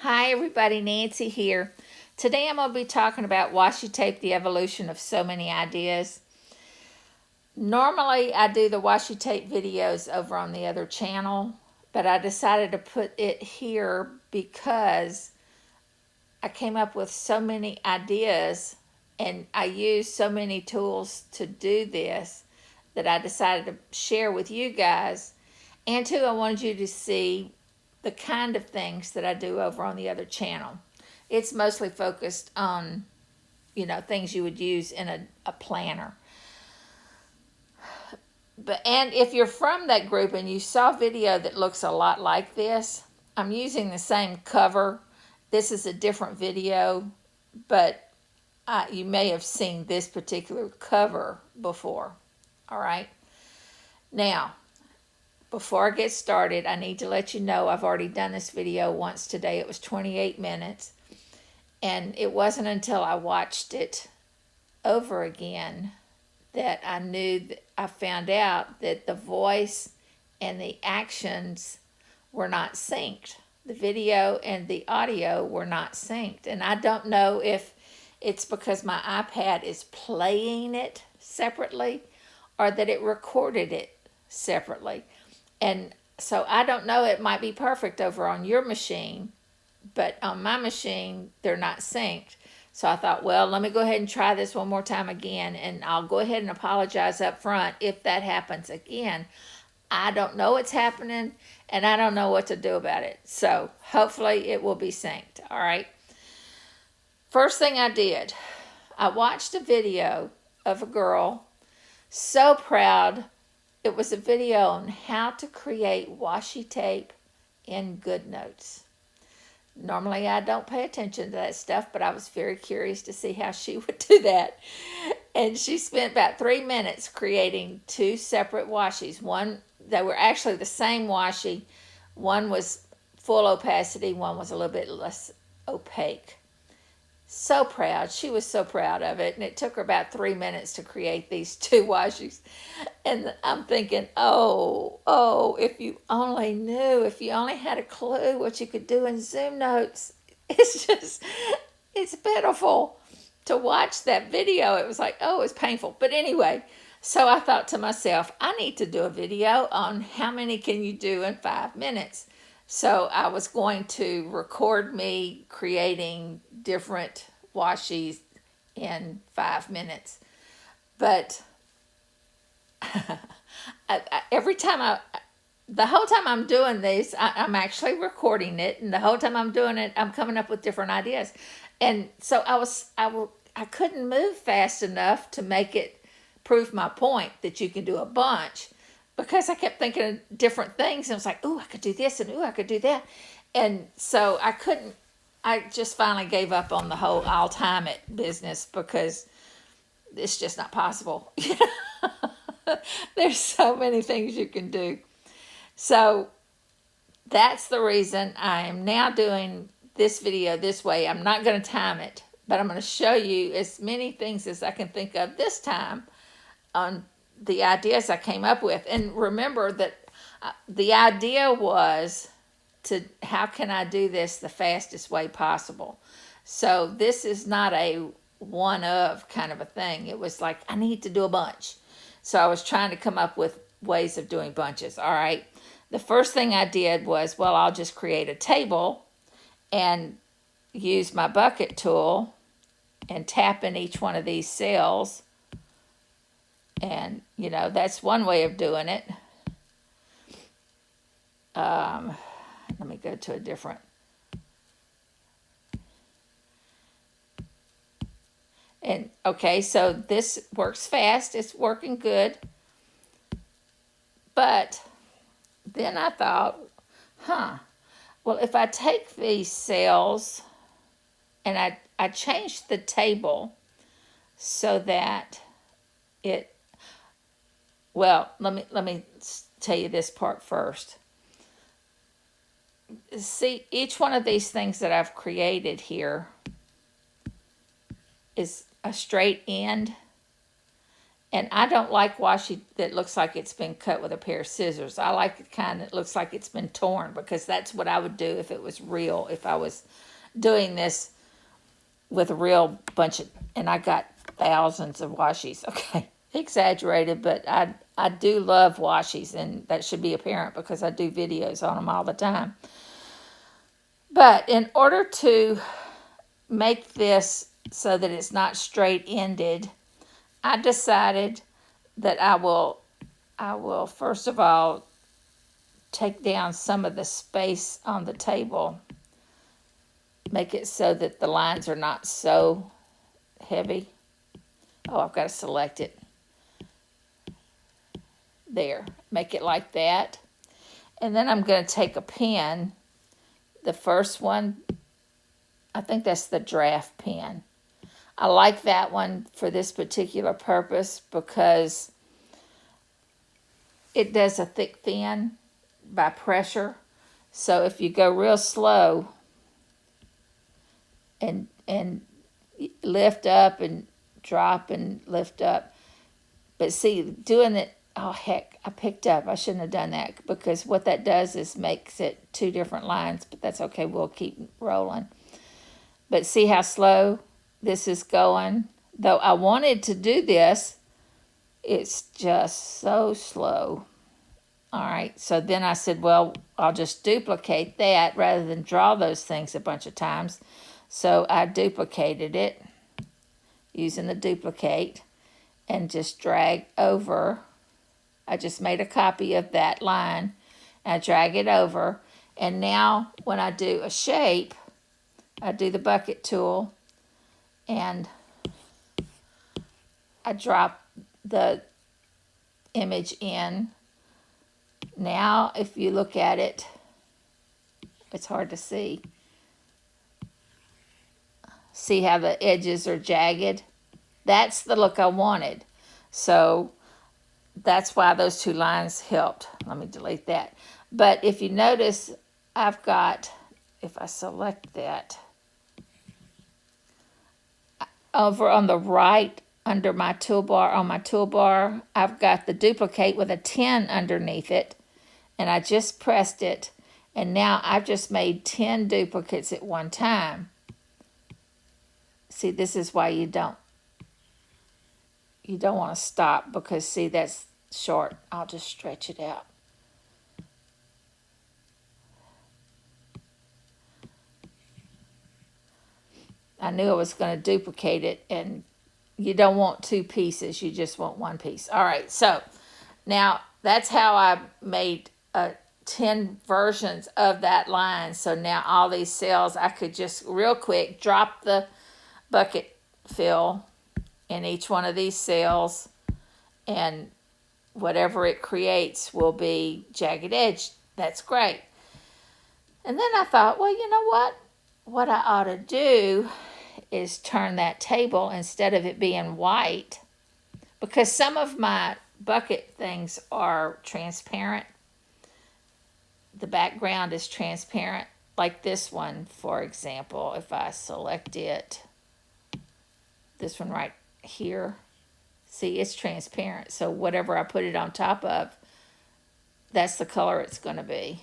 Hi everybody, Nancy here. Today I'm going to be talking about washi tape, the evolution of so many ideas. Normally I do the washi tape videos over on the other channel, but I decided to put it here because I came up with so many ideas and I use so many tools to do this that I decided to share with you guys. And two, I wanted you to see the kind of things that I do over on the other channel. It's mostly focused on, things you would use in a planner. And if you're from that group and you saw a video that looks a lot like this, I'm using the same cover. This is a different video, but you may have seen this particular cover before. All right. Now, before I get started, I need to let you know I've already done this video once today. It was 28 minutes. And it wasn't until I watched it over again that I found out that the voice and the actions were not synced. The video and the audio were not synced. And I don't know if it's because my iPad is playing it separately or that it recorded it separately. And so I don't know, it might be perfect over on your machine, but on my machine, they're not synced. So I thought, well, let me go ahead and try this one more time again, and I'll go ahead and apologize up front if that happens again. I don't know what's happening, and I don't know what to do about it. So hopefully it will be synced, all right? First thing I did, I watched a video of a girl, so proud. It was a video on how to create washi tape in GoodNotes. Normally I don't pay attention to that stuff, but I was very curious to see how she would do that. And she spent about 3 minutes creating two separate washis. One, they were actually the same washi. One was full opacity, one was a little bit less opaque. So proud. She was so proud of it. And it took her about 3 minutes to create these two washis. And I'm thinking, oh, if you only knew, if you only had a clue what you could do in Zoom Notes. It's pitiful to watch that video. It was like, oh, it's painful. But anyway, so I thought to myself, I need to do a video on how many can you do in 5 minutes. So I was going to record me creating different washis in 5 minutes. But the whole time I'm doing this, I'm actually recording it. And the whole time I'm doing it, I'm coming up with different ideas. And so I couldn't move fast enough to make it prove my point that you can do a bunch. Because I kept thinking of different things. And I was like, ooh, I could do this and ooh, I could do that. And so I just finally gave up on the whole I'll time it business because it's just not possible. There's so many things you can do. So that's the reason I am now doing this video this way. I'm not going to time it, but I'm going to show you as many things as I can think of this time on the ideas I came up with. And remember that the idea was how can I do this the fastest way possible? So this is not a one of kind of a thing. It was like, I need to do a bunch. So I was trying to come up with ways of doing bunches. All right. The first thing I did was, well, I'll just create a table and use my bucket tool and tap in each one of these cells. And, that's one way of doing it. Let me go to a different. And, okay, so this works fast. It's working good. But then I thought, well, if I take these cells and I change the table so that well, let me tell you this part first. See, each one of these things that I've created here is a straight end, And I don't like washi that looks like it's been cut with a pair of scissors. I like the kind that looks like it's been torn, because that's what I would do if it was real, if I was doing this with a real bunch of, and I got thousands of washis. Okay, exaggerated, but I do love washis, and that should be apparent because I do videos on them all the time. But in order to make this so that it's not straight-ended, I decided that I will first of all take down some of the space on the table, make it so that the lines are not so heavy. Oh, I've got to select it. There, make it like that. And then I'm going to take a pen, the first one, I think that's the draft pen. I like that one for this particular purpose because it does a thick thin by pressure. So if you go real slow and lift up and drop and lift up, but see, doing it, oh heck, I picked up. I shouldn't have done that, because what that does is makes it two different lines, but that's okay. We'll keep rolling. But see how slow this is going? Though I wanted to do this, it's just so slow. All right, so then I said, well, I'll just duplicate that rather than draw those things a bunch of times. So I duplicated it using the duplicate and just drag over. I just made a copy of that line. I drag it over. And now when I do a shape, I do the bucket tool and I drop the image in. Now, if you look at it, it's hard to see. See how the edges are jagged? That's the look I wanted. So that's why those two lines helped. Let me delete that. But if you notice, I've got, if I select that, over on the right under my toolbar, on my toolbar, I've got the duplicate with a 10 underneath it, and I just pressed it, and now I've just made 10 duplicates at one time. See, this is why you don't want to stop, because see, that's short. I'll just stretch it out. I knew I was going to duplicate it, and you don't want two pieces, you just want one piece. All right, so now that's how I made 10 versions of that line. So now all these cells, I could just real quick drop the bucket fill in each one of these cells, and whatever it creates will be jagged edge. That's great. And then I thought, well, you know what? What I ought to do is turn that table, instead of it being white, because some of my bucket things are transparent. The background is transparent, like this one, for example. If I select it, this one right here, see, it's transparent. So whatever I put it on top of, that's the color it's going to be.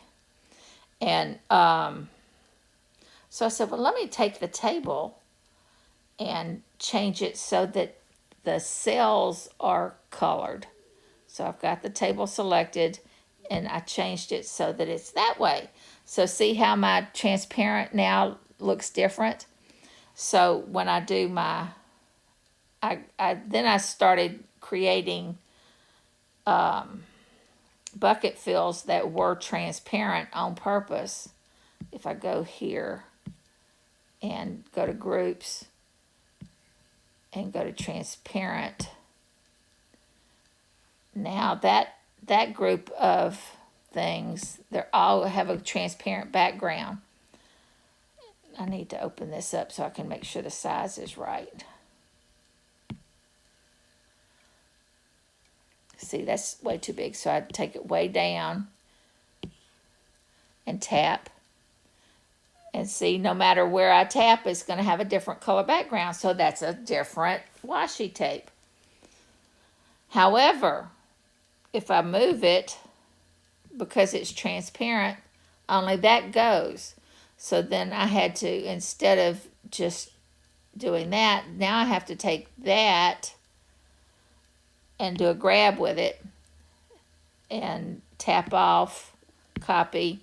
And so I said, well, let me take the table and change it so that the cells are colored. So I've got the table selected, and I changed it so that it's that way. So see how my transparent now looks different? So when I do my, then I started creating bucket fills that were transparent on purpose. If I go here and go to groups and go to transparent, now that group of things, they all have a transparent background. I need to open this up so I can make sure the size is right. See, that's way too big, so I take it way down and tap. And see, no matter where I tap, it's going to have a different color background. So that's a different washi tape. However, if I move it, because it's transparent, only that goes. So then I had to, instead of just doing that, now I have to take that and do a grab with it and tap off, copy,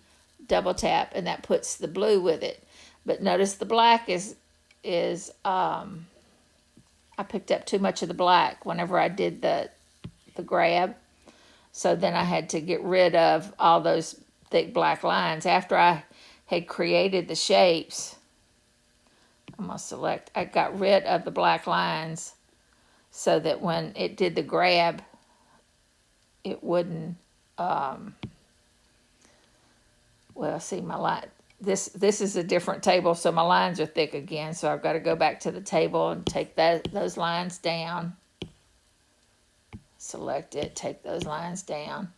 double tap, and that puts the blue with it. But notice the black is I picked up too much of the black whenever I did the grab. So then I had to get rid of all those thick black lines. After I had created the shapes, I'm going to select, I got rid of the black lines so that when it did the grab, it wouldn't, well, see my line, this is a different table, so my lines are thick again, so I've got to go back to the table and take those lines down. Select it, take those lines down.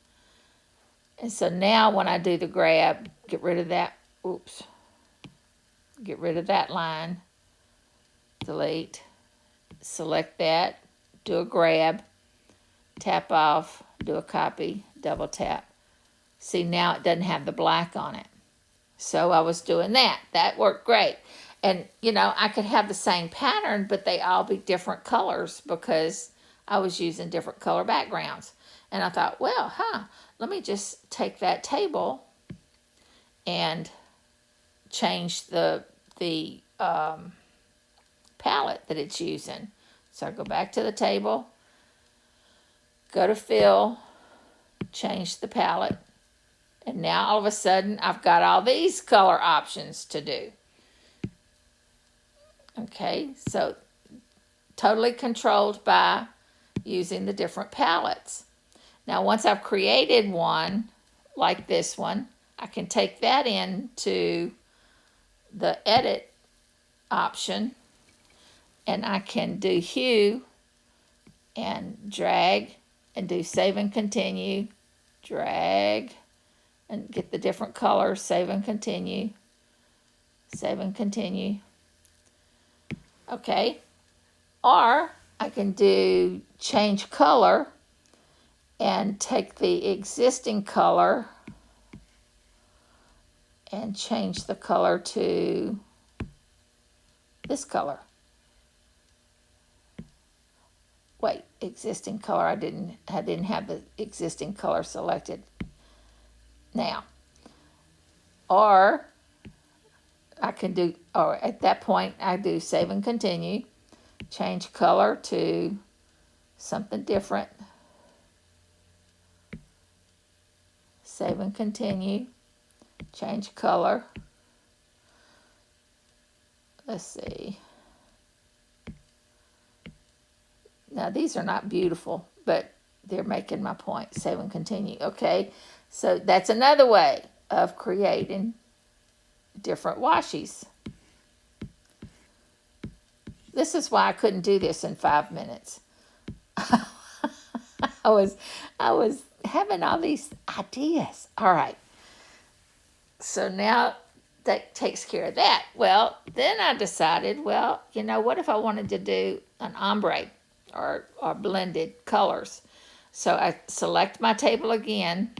And so now when I do the grab, get rid of that, oops, get rid of that line, delete, select that, do a grab, tap off, do a copy, double tap. See, now it doesn't have the black on it. So I was doing that. That worked great. And, you know, I could have the same pattern, but they all be different colors because I was using different color backgrounds. And I thought, well, let me just take that table and change the palette that it's using. So I go back to the table, go to fill, change the palette, and now all of a sudden I've got all these color options to do. Okay, so totally controlled by using the different palettes. Now once I've created one like this one, I can take that into the edit option and I can do hue and drag and do save and continue, drag and get the different colors, save and continue, save and continue. Okay, or I can do change color and take the existing color and change the color to this color. Wait, existing color, I didn't have the existing color selected. Now, or I can do, or at that point I do save and continue, change color to something different, save and continue, change color, let's see. Now these are not beautiful, but they're making my point, save and continue. Okay, so that's another way of creating different washies. This is why I couldn't do this in 5 minutes. I was having all these ideas. All right. So now that takes care of that. Well, then I decided, well, you know, what if I wanted to do an ombre or blended colors? So I select my table again,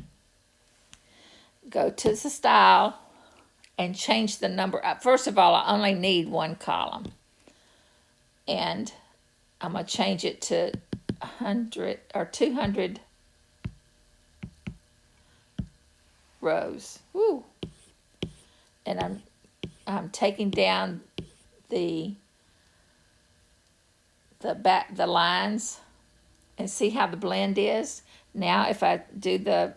go to the style, and change the number. First of all, I only need one column. And I'm going to change it to 100 or 200 rows. Woo. And I'm taking down the lines and see how the blend is. Now if I do the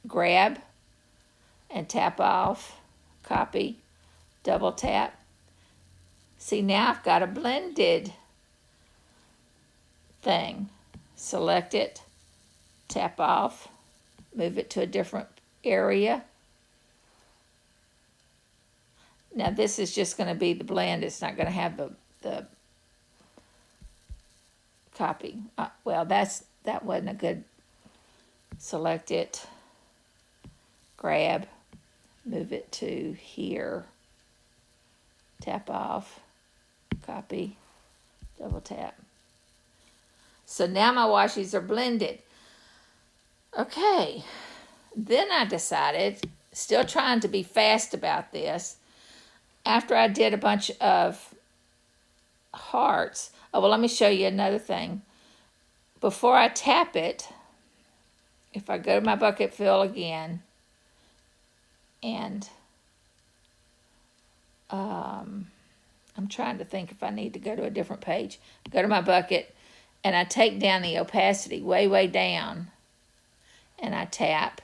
grab and tap off, copy, double tap. See, now I've got a blended thing. Select it, tap off, move it to a different area. Now this is just going to be the blend. It's not going to have the copy. Well, that wasn't a good. Select it, grab, move it to here, tap off, copy, double tap. So now my washes are blended. Okay, then I decided, still trying to be fast about this, after I did a bunch of hearts. Oh, well, let me show you another thing. Before I tap it, if I go to my bucket fill again, and I'm trying to think if I need to go to a different page. Go to my bucket, and I take down the opacity way, way down, and I tap.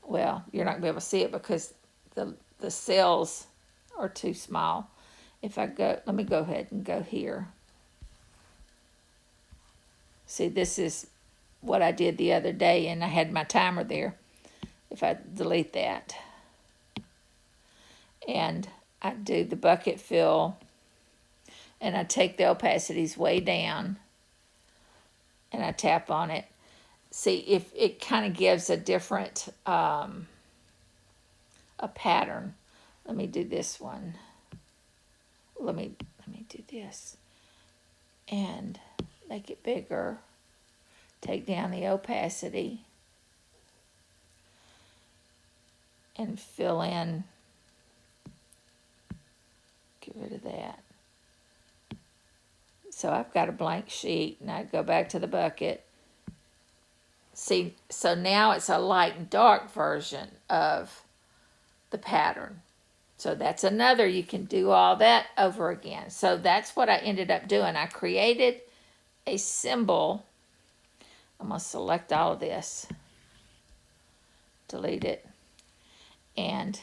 Well, you're not going to be able to see it because the cells are too small. If I go, let me go ahead and go here. See, this is what I did the other day, and I had my timer there. If I delete that, and I do the bucket fill, and I take the opacities way down, and I tap on it. See, if it kind of gives a different a pattern. Let me do this one. Let me do this and make it bigger. Take down the opacity and fill in. Get rid of that. So I've got a blank sheet, and I go back to the bucket. See, so now it's a light and dark version of the pattern. So that's another, you can do all that over again. So that's what I ended up doing. I created a symbol. I'm going to select all of this, delete it, and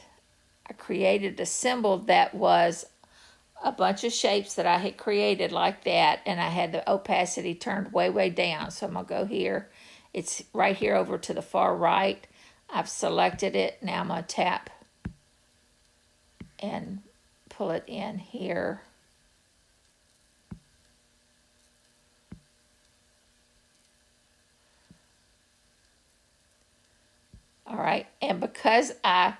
I created a symbol that was a bunch of shapes that I had created like that, and I had the opacity turned way, way down. So I'm going to go here. It's right here over to the far right. I've selected it. Now I'm going to tap and pull it in here. All right, and because I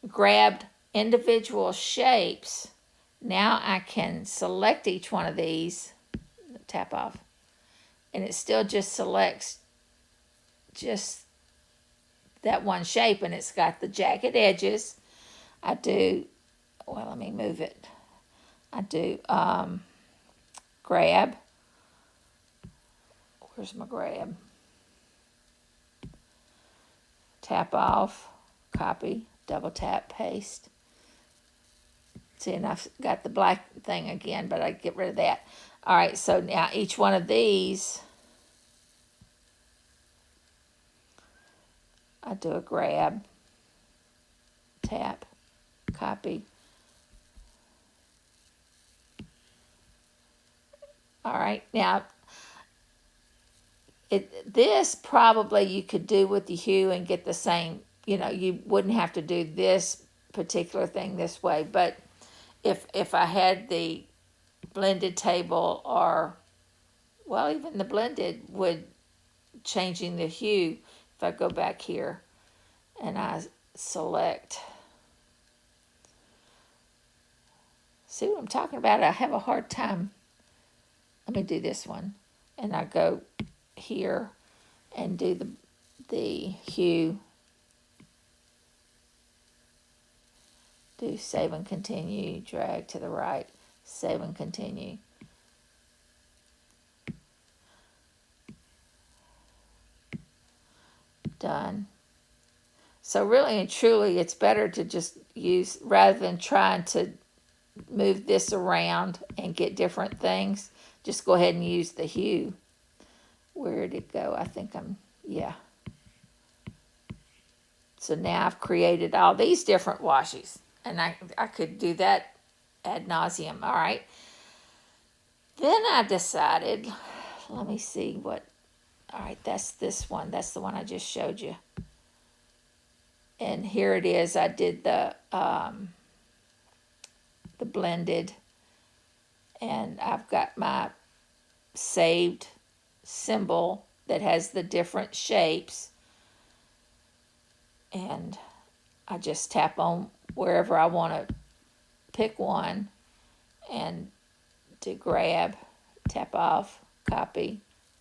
grabbed individual shapes, now I can select each one of these, tap off, and it still just selects just that one shape, and it's got the jagged edges. I do, well, let me move it. I do grab. Where's my grab? Tap off, copy, double tap, paste. See, and I've got the black thing again, but I get rid of that. All right, so now each one of these, I do a grab, tap, copy. All right, now this probably you could do with the hue and get the same, you wouldn't have to do this particular thing this way, but if I had the blended table, or, well, even the blended would changing the hue. If I go back here and I select, see what I'm talking about? I have a hard time. Let me do this one, and I go here and do the hue. Do save and continue, drag to the right, save and continue. Done. So really and truly, it's better to just use, rather than trying to move this around and get different things, just go ahead and use the hue. Where did it go? I think yeah. So now I've created all these different washes, and I could do that ad nauseum. All right. Then I decided, let me see what, all right, that's this one. That's the one I just showed you. And here it is. I did the blended, and I've got my saved symbol that has the different shapes, and I just tap on wherever I want to pick one and to grab, tap off, copy,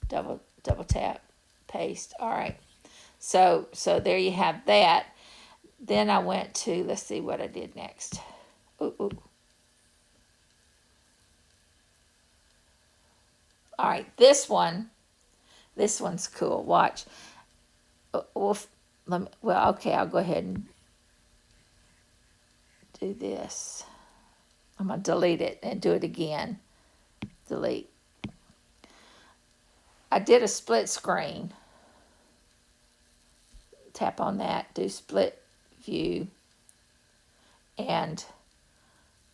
double tap, paste. All right. So there you have that. Then I went to, let's see what I did next. Ooh, ooh. All right, this one's cool. Watch. Well, okay, I'll go ahead and do this. I'm going to delete it and do it again. Delete. I did a split screen. Tap on that, do split view, and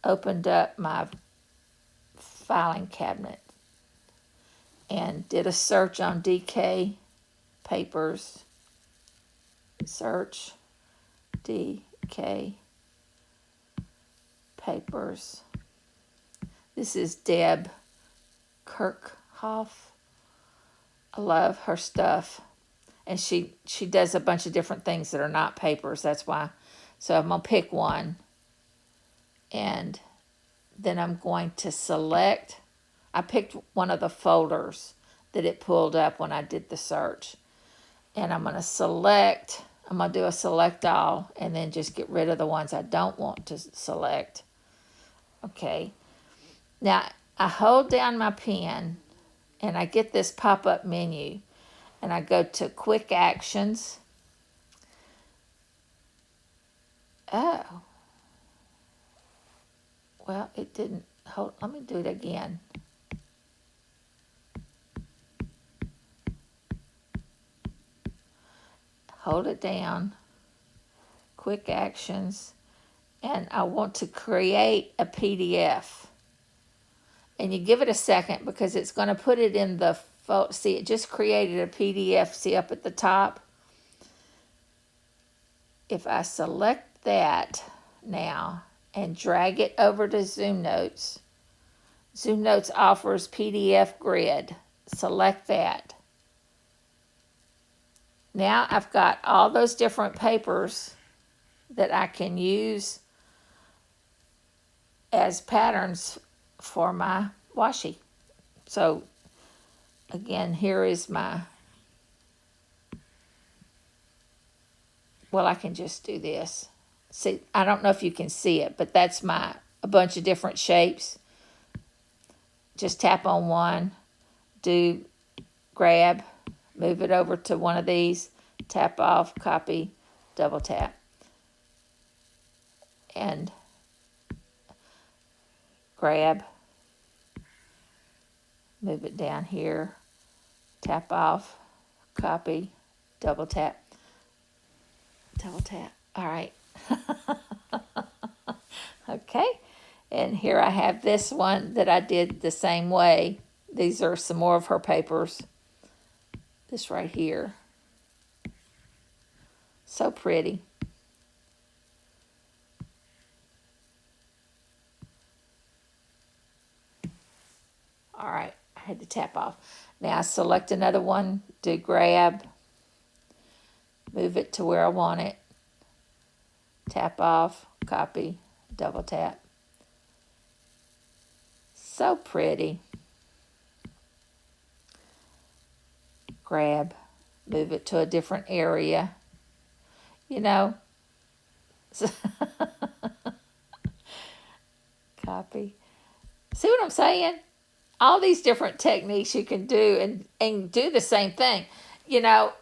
opened up my filing cabinet and did a search on DK papers. Search DK papers. This is Deb Kirkhoff. I love her stuff. And she does a bunch of different things that are not papers. That's why. So I'm going to pick one. And then I'm going to select. I picked one of the folders that it pulled up when I did the search. And I'm going to select. I'm going to do a select all. And then just get rid of the ones I don't want to select. Okay. Now, I hold down my pen. And I get this pop-up menu. And I go to Quick Actions. Oh. Well, it didn't. Hold. Let me do it again. Hold it down. Quick Actions. And I want to create a PDF. And you give it a second because it's going to put it in the see, it just created a PDF. See up at the top? If I select that now and drag it over to ZoomNotes, ZoomNotes offers PDF grid. Select that. Now I've got all those different papers that I can use as patterns for my washi. So again, here is my, well, I can just do this. See, I don't know if you can see it, but that's a bunch of different shapes. Just tap on one, do grab, move it over to one of these, tap off, copy, double tap. And grab, move it down here, tap off, copy, double tap. All right. Okay. And here I have this one that I did the same way. These are some more of her papers. This right here. So pretty. All right. I had to tap off. Now I select another one, do grab, move it to where I want it, tap off, copy, double tap. So pretty. Grab, move it to a different area. You know. Copy. See what I'm saying? All these different techniques you can do and do the same thing. You know,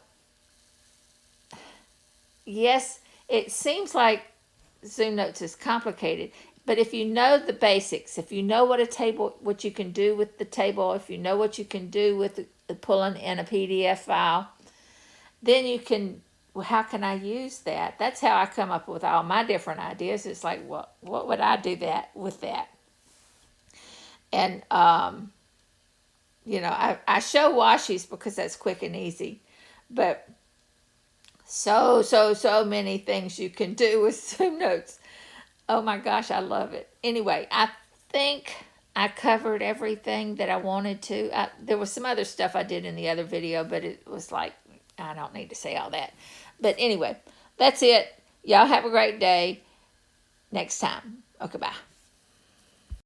yes, it seems like ZoomNotes is complicated, but if you know the basics, if you know what you can do with the table, if you know what you can do with the pulling in a PDF file, then you can, well, how can I use that? That's how I come up with all my different ideas. It's like, what would I do with that? And, you know, I show washi's because that's quick and easy. But so many things you can do with ZoomNotes. Oh my gosh, I love it. Anyway, I think I covered everything that I wanted to. There was some other stuff I did in the other video, but it was like, I don't need to say all that. But anyway, that's it. Y'all have a great day. Next time. Okay, bye.